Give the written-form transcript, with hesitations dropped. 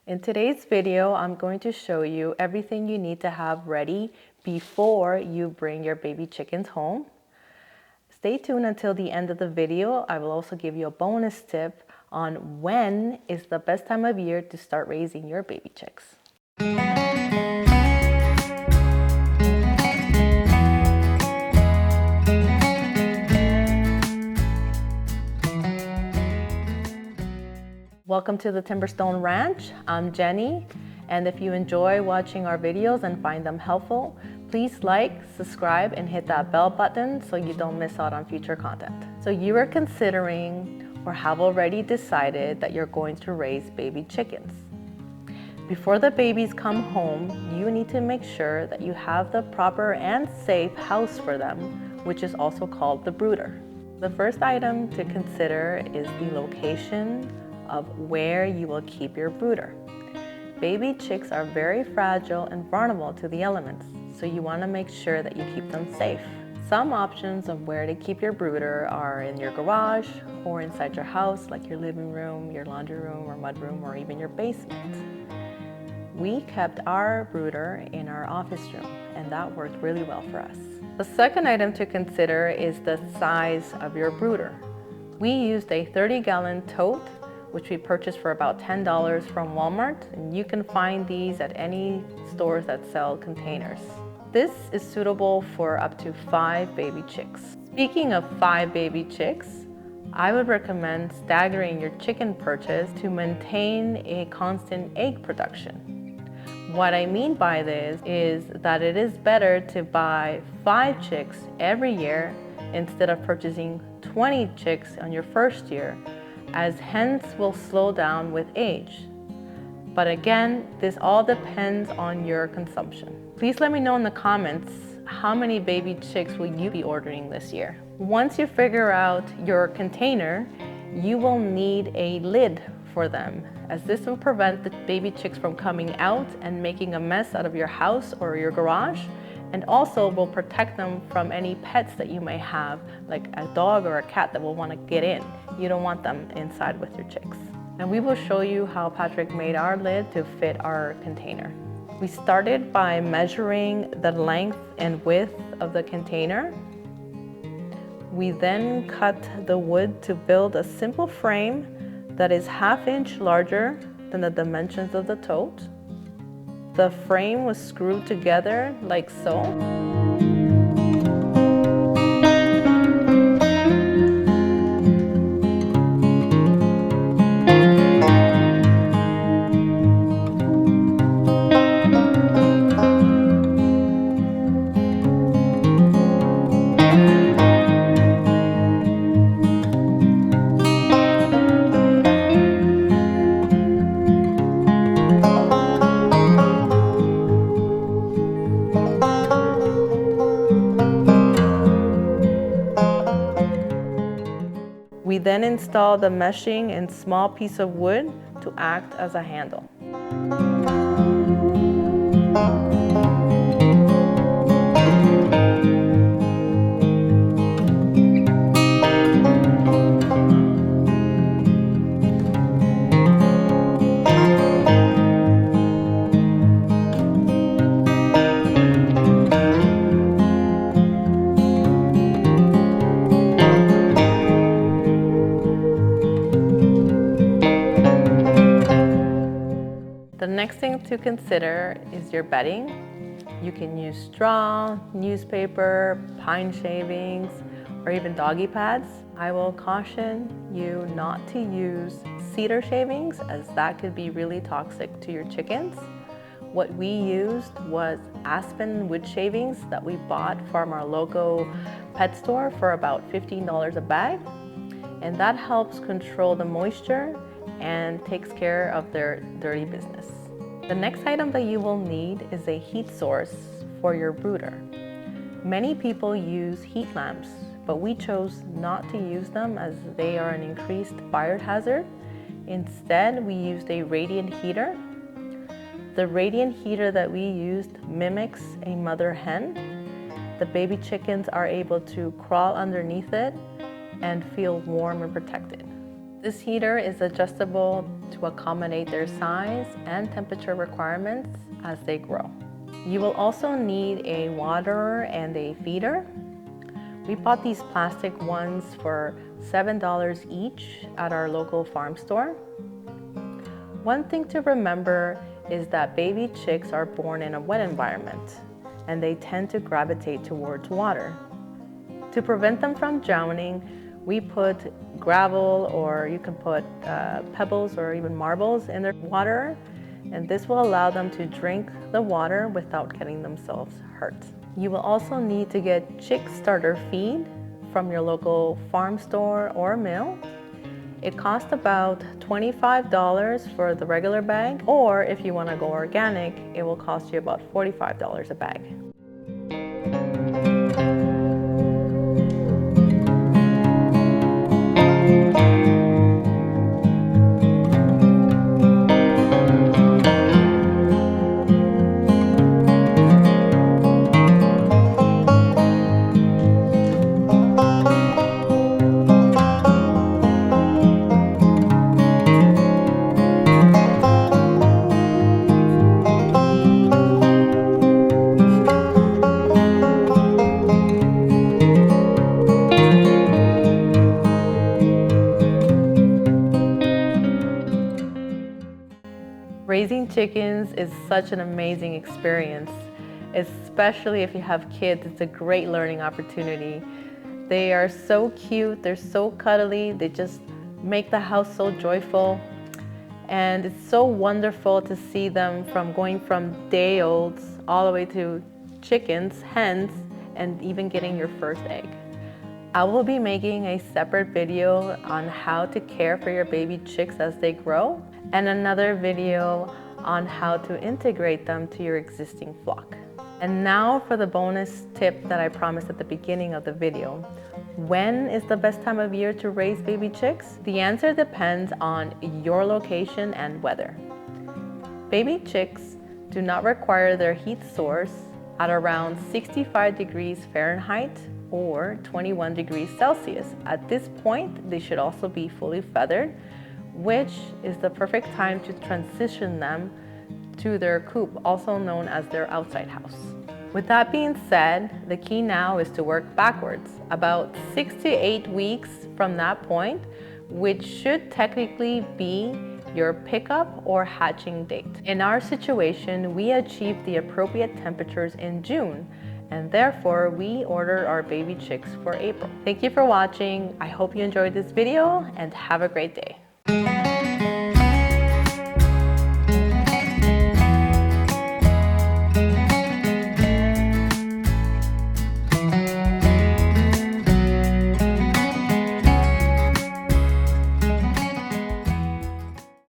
In today's video, I'm going to show you everything you need to have ready before you bring your baby chickens home. Stay tuned until the end of the video. I will also give you a bonus tip on when is the best time of year to start raising your baby chicks. Welcome to the Timberstone Ranch. I'm Jenny, and if you enjoy watching our videos and find them helpful, please like, subscribe, and hit that bell button so you don't miss out on future content. So you are considering or have already decided that you're going to raise baby chickens. Before the babies come home, you need to make sure that you have the proper and safe house for them, which is also called the brooder. The first item to consider is the location of where you will keep your brooder. Baby chicks are very fragile and vulnerable to the elements, so you want to make sure that you keep them safe. Some options of where to keep your brooder are in your garage or inside your house, like your living room, your laundry room or mudroom, or even your basement. We kept our brooder in our office room, and that worked really well for us. The second item to consider is the size of your brooder. We used a 30-gallon tote, which we purchased for about $10 from Walmart, and you can find these at any stores that sell containers. This is suitable for up to 5 baby chicks. Speaking of 5 baby chicks, I would recommend staggering your chicken purchase to maintain a constant egg production. What I mean by this is that it is better to buy 5 chicks every year instead of purchasing 20 chicks on your first year, as hens will slow down with age. But again, this all depends on your consumption. Please let me know in the comments how many baby chicks will you be ordering this year. Once you figure out your container, you will need a lid for them, as this will prevent the baby chicks from coming out and making a mess out of your house or your garage, and also will protect them from any pets that you may have, like a dog or a cat that will want to get in. You don't want them inside with your chicks. And we will show you how Patrick made our lid to fit our container. We started by measuring the length and width of the container. We then cut the wood to build a simple frame that is 1/2 inch larger than the dimensions of the tote. The frame was screwed together like so. We then install the meshing and small piece of wood to act as a handle. The next thing to consider is your bedding. You can use straw, newspaper, pine shavings, or even doggy pads. I will caution you not to use cedar shavings, as that could be really toxic to your chickens. What we used was aspen wood shavings that we bought from our local pet store for about $15 a bag, and that helps control the moisture and takes care of their dirty business. The next item that you will need is a heat source for your brooder. Many people use heat lamps, but we chose not to use them as they are an increased fire hazard. Instead, we used a radiant heater. The radiant heater that we used mimics a mother hen. The baby chickens are able to crawl underneath it and feel warm and protected. This heater is adjustable to accommodate their size and temperature requirements as they grow. You will also need a waterer and a feeder. We bought these plastic ones for $7 each at our local farm store. One thing to remember is that baby chicks are born in a wet environment and they tend to gravitate towards water. To prevent them from drowning, we put gravel, or you can put pebbles or even marbles in their water, and this will allow them to drink the water without getting themselves hurt. You will also need to get chick starter feed from your local farm store or mill. It costs about $25 for the regular bag, or if you want to go organic, it will cost you about $45 a bag. Raising chickens is such an amazing experience, especially if you have kids. It's a great learning opportunity. They are so cute, they're so cuddly, they just make the house so joyful. And it's so wonderful to see them going from day-olds all the way to chickens, hens, and even getting your first egg. I will be making a separate video on how to care for your baby chicks as they grow, and another video on how to integrate them to your existing flock. And now for the bonus tip that I promised at the beginning of the video. When is the best time of year to raise baby chicks? The answer depends on your location and weather. Baby chicks do not require their heat source at around 65 degrees Fahrenheit or 21 degrees Celsius. At this point, they should also be fully feathered, which is the perfect time to transition them to their coop, also known as their outside house. With that being said, the key now is to work backwards, about 6 to 8 weeks from that point, which should technically be your pickup or hatching date. In our situation, we achieved the appropriate temperatures in June, and therefore we ordered our baby chicks for April. Thank you for watching. I hope you enjoyed this video and have a great day.